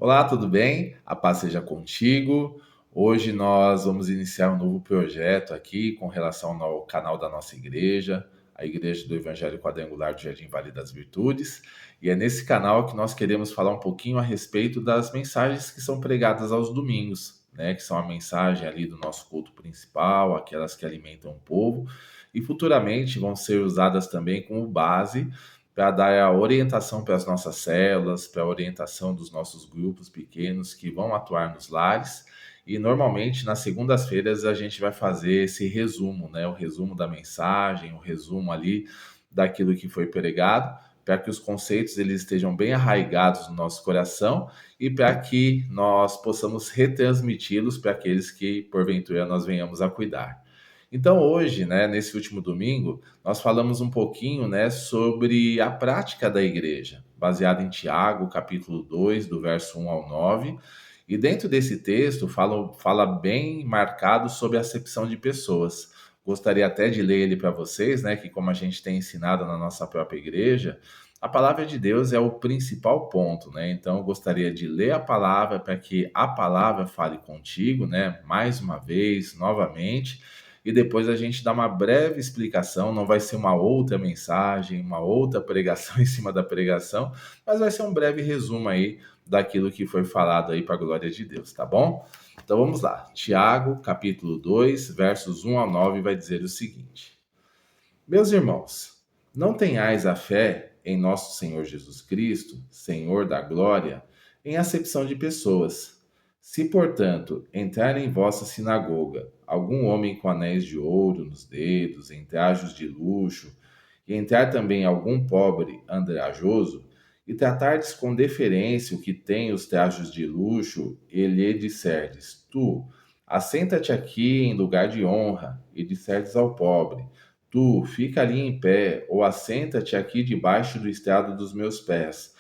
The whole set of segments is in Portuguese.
Olá, tudo bem? A paz seja contigo. Hoje nós vamos iniciar um novo projeto aqui com relação ao canal da nossa igreja, a Igreja do Evangelho Quadrangular do Jardim Vale das Virtudes. E é nesse canal que nós queremos falar um pouquinho a respeito das mensagens que são pregadas aos domingos, né? Que são a mensagem ali do nosso culto principal, aquelas que alimentam o povo, e futuramente vão ser usadas também como base para dar a orientação para as nossas células, para a orientação dos nossos grupos pequenos que vão atuar nos lares. E normalmente nas segundas-feiras a gente vai fazer esse resumo, né? O resumo da mensagem, o resumo ali daquilo que foi pregado, para que os conceitos eles estejam bem arraigados no nosso coração e para que nós possamos retransmiti-los para aqueles que porventura nós venhamos a cuidar. Então hoje, né, nesse último domingo, nós falamos um pouquinho, né, sobre a prática da igreja, baseado em Tiago, capítulo 2, do verso 1 ao 9. E dentro desse texto fala bem marcado sobre a acepção de pessoas. Gostaria até de ler ele para vocês, né, que como a gente tem ensinado na nossa própria igreja, a palavra de Deus é o principal ponto, né? Então eu gostaria de ler a palavra para que a palavra fale contigo, né, mais uma vez, novamente, e depois a gente dá uma breve explicação, não vai ser uma outra mensagem, uma outra pregação em cima da pregação, mas vai ser um breve resumo aí daquilo que foi falado aí para a glória de Deus, tá bom? Então vamos lá. Tiago, capítulo 2, versos 1 ao 9, vai dizer o seguinte: Meus irmãos, não tenhais a fé em nosso Senhor Jesus Cristo, Senhor da glória, em acepção de pessoas. Se, portanto, entrar em vossa sinagoga algum homem com anéis de ouro nos dedos, em trajos de luxo, e entrar também algum pobre andrajoso, e tratardes com deferência o que tem os trajos de luxo, e lhe disserdes, tu, assenta-te aqui em lugar de honra, e disserdes ao pobre, tu, fica ali em pé, ou assenta-te aqui debaixo do estrado dos meus pés.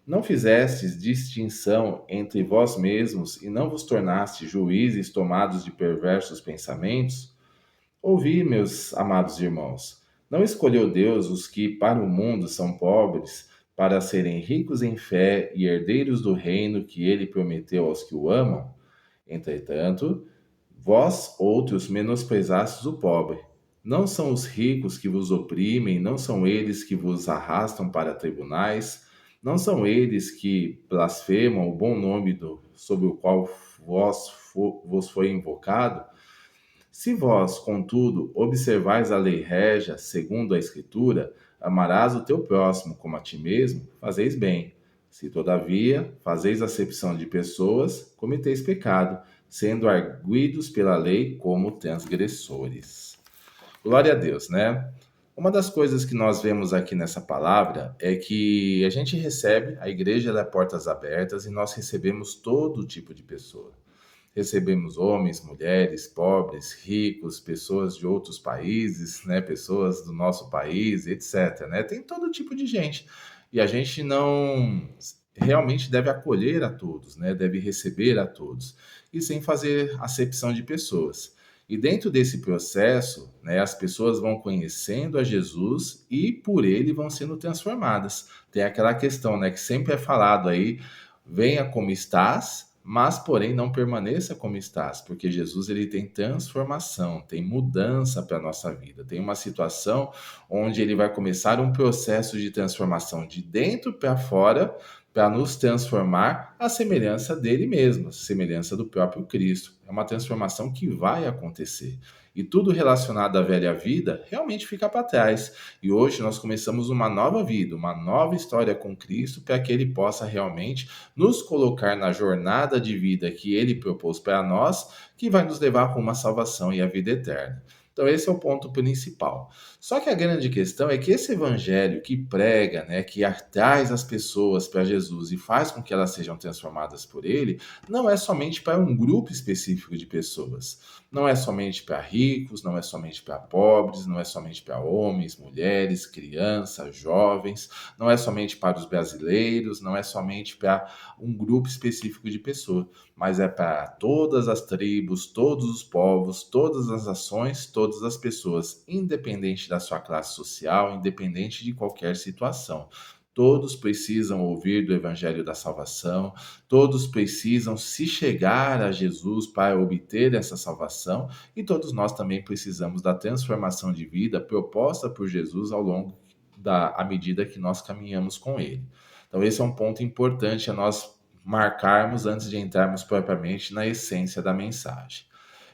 Não fizestes distinção entre vós mesmos e não vos tornaste juízes tomados de perversos pensamentos? Ouvi, meus amados irmãos, não escolheu Deus os que para o mundo são pobres, para serem ricos em fé e herdeiros do reino que ele prometeu aos que o amam? Entretanto, vós outros menosprezastes o pobre. Não são os ricos que vos oprimem, não são eles que vos arrastam para tribunais, não são eles que blasfemam o bom nome sob o qual vos foi invocado? Se vós, contudo, observais a lei régia, segundo a Escritura, amarás o teu próximo como a ti mesmo, fazeis bem. Se, todavia, fazeis acepção de pessoas, cometeis pecado, sendo arguidos pela lei como transgressores. Glória a Deus, né? Uma das coisas que nós vemos aqui nessa palavra é que a gente recebe, a igreja ela é portas abertas e nós recebemos todo tipo de pessoa. Recebemos homens, mulheres, pobres, ricos, pessoas de outros países, né, pessoas do nosso país, etc, né? Tem todo tipo de gente. E a gente não realmente deve acolher a todos, né? Deve receber a todos e sem fazer acepção de pessoas. E dentro desse processo, né, as pessoas vão conhecendo a Jesus e por ele vão sendo transformadas. Tem aquela questão, né, que sempre é falado aí, venha como estás, mas porém não permaneça como estás, porque Jesus ele tem transformação, tem mudança para a nossa vida, tem uma situação onde ele vai começar um processo de transformação de dentro para fora, para nos transformar à semelhança dele mesmo, à semelhança do próprio Cristo. É uma transformação que vai acontecer. E tudo relacionado à velha vida realmente fica para trás. E hoje nós começamos uma nova vida, uma nova história com Cristo, para que ele possa realmente nos colocar na jornada de vida que ele propôs para nós, que vai nos levar rumo à salvação e à vida eterna. Então, esse é o ponto principal. Só que a grande questão é que esse evangelho que prega, né, que traz as pessoas para Jesus e faz com que elas sejam transformadas por ele, não é somente para um grupo específico de pessoas. Não é somente para ricos, não é somente para pobres, não é somente para homens, mulheres, crianças, jovens, não é somente para os brasileiros, não é somente para um grupo específico de pessoas, mas é para todas as tribos, todos os povos, todas as nações, todas as pessoas, independente da sua classe social, independente de qualquer situação. Todos precisam ouvir do evangelho da salvação, todos precisam se chegar a Jesus para obter essa salvação, e todos nós também precisamos da transformação de vida proposta por Jesus ao longo da à medida que nós caminhamos com ele. Então esse é um ponto importante a nós marcarmos antes de entrarmos propriamente na essência da mensagem.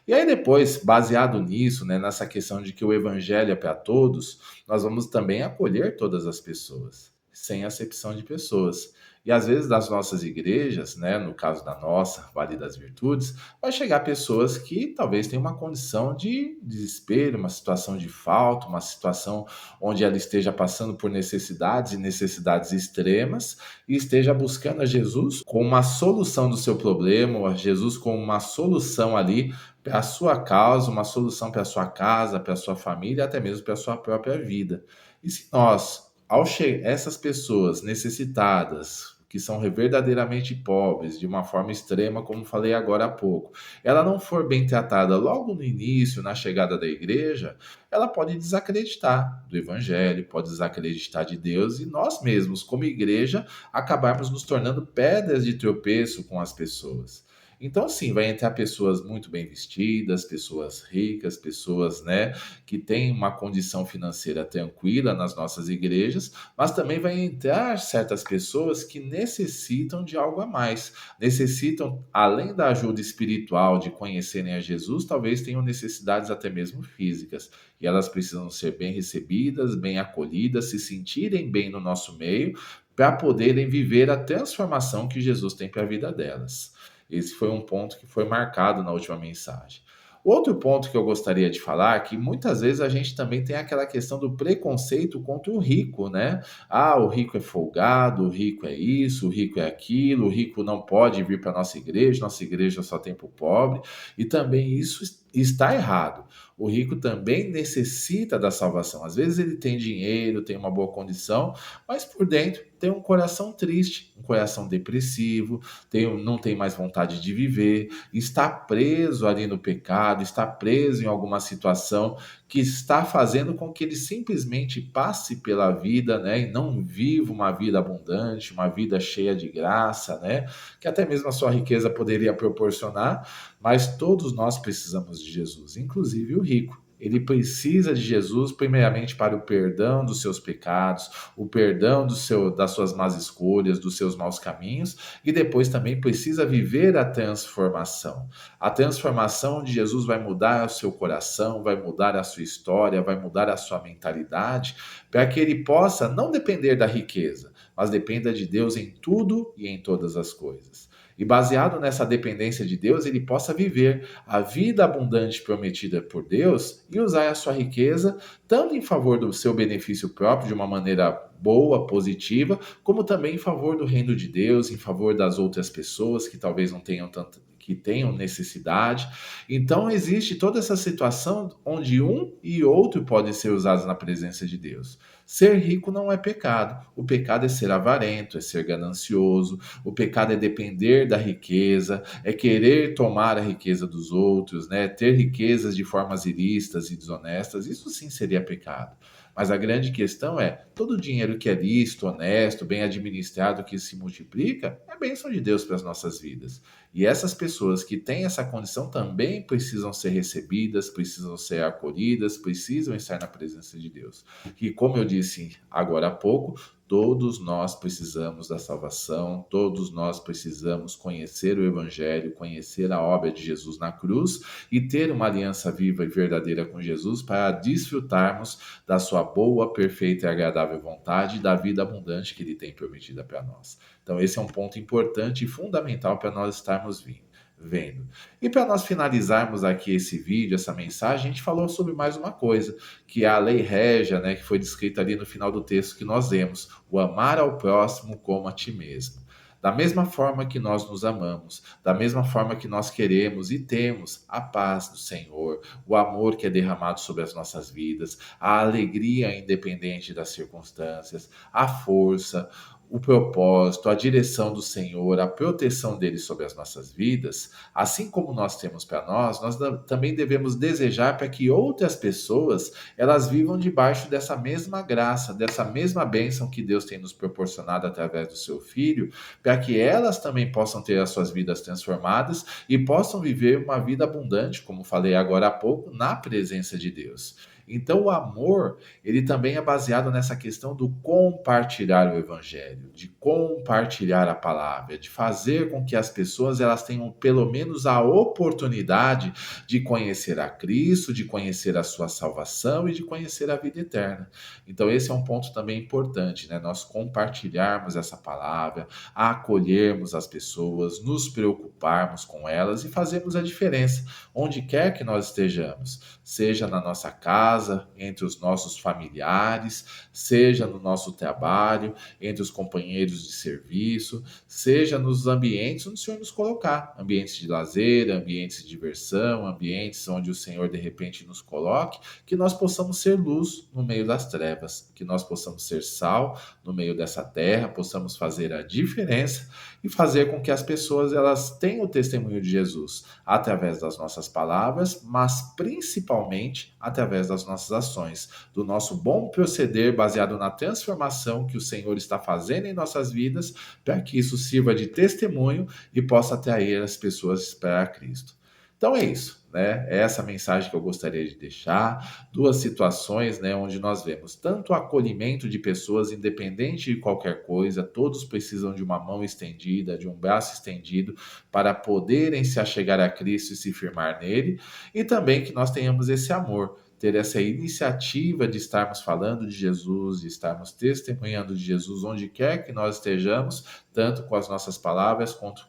E aí depois, baseado nisso, né, nessa questão de que o evangelho é para todos, nós vamos também acolher todas as pessoas, sem acepção de pessoas. E às vezes das nossas igrejas, né, no caso da nossa, Vale das Virtudes, vai chegar pessoas que talvez tenham uma condição de desespero, uma situação de falta, uma situação onde ela esteja passando por necessidades e necessidades extremas e esteja buscando a Jesus com uma solução do seu problema, ou a Jesus com uma solução ali para a sua causa, uma solução para a sua casa, para a sua família, até mesmo para a sua própria vida. E se nós, essas pessoas necessitadas, que são verdadeiramente pobres, de uma forma extrema, como falei agora há pouco, ela não for bem tratada logo no início, na chegada da igreja, ela pode desacreditar do evangelho, pode desacreditar de Deus e nós mesmos, como igreja, acabarmos nos tornando pedras de tropeço com as pessoas. Então, sim, vai entrar pessoas muito bem vestidas, pessoas ricas, pessoas, né, que têm uma condição financeira tranquila nas nossas igrejas, mas também vai entrar certas pessoas que necessitam de algo a mais, necessitam, além da ajuda espiritual, de conhecerem a Jesus, talvez tenham necessidades até mesmo físicas, e elas precisam ser bem recebidas, bem acolhidas, se sentirem bem no nosso meio, para poderem viver a transformação que Jesus tem para a vida delas. Esse foi um ponto que foi marcado na última mensagem. Outro ponto que eu gostaria de falar é que muitas vezes a gente também tem aquela questão do preconceito contra o rico, né? Ah, o rico é folgado, o rico é isso, o rico é aquilo, o rico não pode vir para nossa igreja só tem para o pobre, e também isso está errado. O rico também necessita da salvação. Às vezes ele tem dinheiro, tem uma boa condição, mas por dentro tem um coração triste, um coração depressivo, não tem mais vontade de viver, está preso ali no pecado, está preso em alguma situação que está fazendo com que ele simplesmente passe pela vida, né, e não viva uma vida abundante, uma vida cheia de graça, né, que até mesmo a sua riqueza poderia proporcionar, mas todos nós precisamos de Jesus, inclusive o rico. Ele precisa de Jesus, primeiramente, para o perdão dos seus pecados, o perdão das suas más escolhas, dos seus maus caminhos, e depois também precisa viver a transformação. A transformação de Jesus vai mudar o seu coração, vai mudar a sua história, vai mudar a sua mentalidade, para que ele possa não depender da riqueza, mas dependa de Deus em tudo e em todas as coisas. E baseado nessa dependência de Deus, ele possa viver a vida abundante prometida por Deus e usar a sua riqueza tanto em favor do seu benefício próprio, de uma maneira boa, positiva, como também em favor do reino de Deus, em favor das outras pessoas que talvez não tenham tanto, que tenham necessidade. Então existe toda essa situação onde um e outro podem ser usados na presença de Deus. Ser rico não é pecado. O pecado é ser avarento, é ser ganancioso. O pecado é depender da riqueza, é querer tomar a riqueza dos outros, né? Ter riquezas de formas ilícitas e desonestas. Isso sim seria pecado. Mas a grande questão é, todo dinheiro que é lícito, honesto, bem administrado, que se multiplica, é bênção de Deus para as nossas vidas. E essas pessoas que têm essa condição também precisam ser recebidas, precisam ser acolhidas, precisam estar na presença de Deus. E como eu disse agora há pouco, todos nós precisamos da salvação, todos nós precisamos conhecer o Evangelho, conhecer a obra de Jesus na cruz e ter uma aliança viva e verdadeira com Jesus para desfrutarmos da sua boa, perfeita e agradável vontade e da vida abundante que ele tem prometida para nós. Então, esse é um ponto importante e fundamental para nós estarmos vendo. E para nós finalizarmos aqui esse vídeo, essa mensagem, a gente falou sobre mais uma coisa, que é a lei régia, né, que foi descrita ali no final do texto que nós lemos, o amar ao próximo como a ti mesmo. Da mesma forma que nós nos amamos, da mesma forma que nós queremos e temos a paz do Senhor, o amor que é derramado sobre as nossas vidas, a alegria independente das circunstâncias, a força, o propósito, a direção do Senhor, a proteção dele sobre as nossas vidas, assim como nós temos para nós, também devemos desejar para que outras pessoas elas vivam debaixo dessa mesma graça, dessa mesma bênção que Deus tem nos proporcionado através do seu Filho, para que elas também possam ter as suas vidas transformadas e possam viver uma vida abundante, como falei agora há pouco, na presença de Deus. Então, o amor, ele também é baseado nessa questão do compartilhar o evangelho, de compartilhar a palavra, de fazer com que as pessoas elas tenham pelo menos a oportunidade de conhecer a Cristo, de conhecer a sua salvação e de conhecer a vida eterna. Então, esse é um ponto também importante, né? Nós compartilharmos essa palavra, acolhermos as pessoas, nos preocuparmos com elas e fazermos a diferença onde quer que nós estejamos, seja na nossa casa, entre os nossos familiares, seja no nosso trabalho, entre os companheiros de serviço, seja nos ambientes onde o Senhor nos colocar, ambientes de lazer, ambientes de diversão, ambientes onde o Senhor de repente nos coloque, que nós possamos ser luz no meio das trevas, que nós possamos ser sal no meio dessa terra, possamos fazer a diferença e fazer com que as pessoas elas tenham o testemunho de Jesus através das nossas palavras, mas principalmente através das nossas ações, do nosso bom proceder baseado na transformação que o Senhor está fazendo em nossas vidas, para que isso sirva de testemunho e possa atrair as pessoas para Cristo. Então é isso, né? É essa mensagem que eu gostaria de deixar. Duas situações, né, onde nós vemos tanto o acolhimento de pessoas, independente de qualquer coisa, todos precisam de uma mão estendida, de um braço estendido, para poderem se achegar a Cristo e se firmar nele, e também que nós tenhamos esse amor. Ter essa iniciativa de estarmos falando de Jesus, de estarmos testemunhando de Jesus onde quer que nós estejamos, tanto com as nossas palavras quanto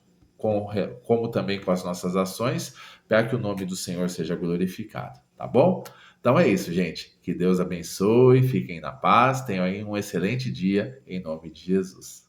como também com as nossas ações, para que o nome do Senhor seja glorificado, tá bom? Então é isso, gente. Que Deus abençoe, fiquem na paz, tenham aí um excelente dia, em nome de Jesus.